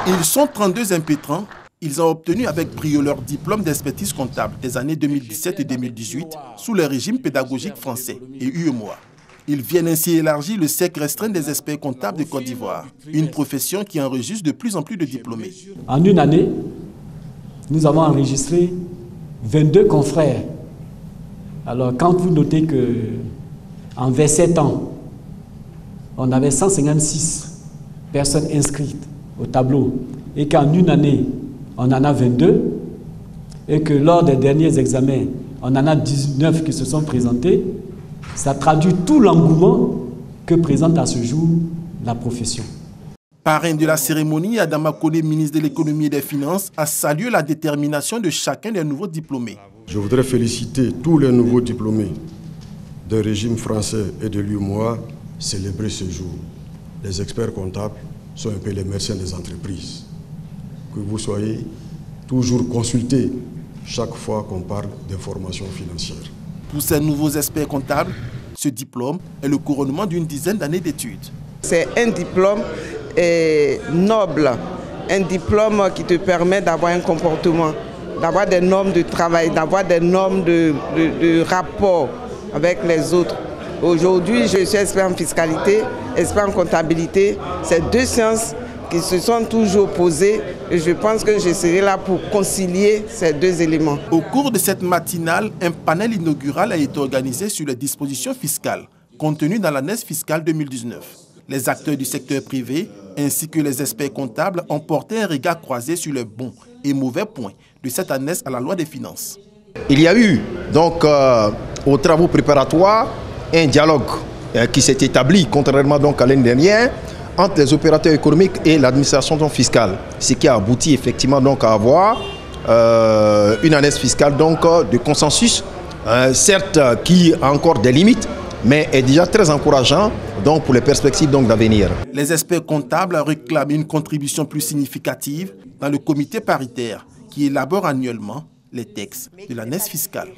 Ils sont 32 impétrants. Ils ont obtenu avec brio leur diplôme d'expertise comptable des années 2017 et 2018 sous le régime pédagogique français et UEMOA. Ils viennent ainsi élargir le cercle restreint des experts comptables de Côte d'Ivoire, une profession qui enregistre de plus en plus de diplômés. En une année, nous avons enregistré 22 confrères. Alors quand vous notez qu'en 27 ans, on avait 156 personnes inscrites au tableau et qu'en une année, on en a 22 et que lors des derniers examens, on en a 19 qui se sont présentés, ça traduit tout l'engouement que présente à ce jour la profession. Parrain de la cérémonie, Adama Kone, ministre de l'économie et des finances, a salué la détermination de chacun des nouveaux diplômés. Je voudrais féliciter tous les nouveaux diplômés du régime français et de l'UEMOA célébrer ce jour. Les experts comptables sont un peu les médecins des entreprises. Que vous soyez toujours consultés chaque fois qu'on parle d'informations financières. Pour ces nouveaux experts comptables, ce diplôme est le couronnement d'une dizaine d'années d'études. C'est un diplôme noble, un diplôme qui te permet d'avoir un comportement, d'avoir des normes de travail, d'avoir des normes de rapport avec les autres. Aujourd'hui, je suis expert en fiscalité, expert en comptabilité. C'est deux sciences qui se sont toujours posées et je pense que je serai là pour concilier ces deux éléments. Au cours de cette matinale, un panel inaugural a été organisé sur les dispositions fiscales contenues dans l'année fiscale 2019. Les acteurs du secteur privé ainsi que les experts comptables ont porté un regard croisé sur les bons et mauvais points de cette année à la loi des finances. Il y a eu donc aux travaux préparatoires un dialogue qui s'est établi, contrairement donc à l'année dernière, entre les opérateurs économiques et l'administration fiscale, ce qui a abouti effectivement donc à avoir une année fiscale donc de consensus, certes qui a encore des limites, mais est déjà très encourageant donc pour les perspectives d'avenir. Les experts comptables réclament une contribution plus significative dans le comité paritaire qui élabore annuellement les textes de l'année fiscale.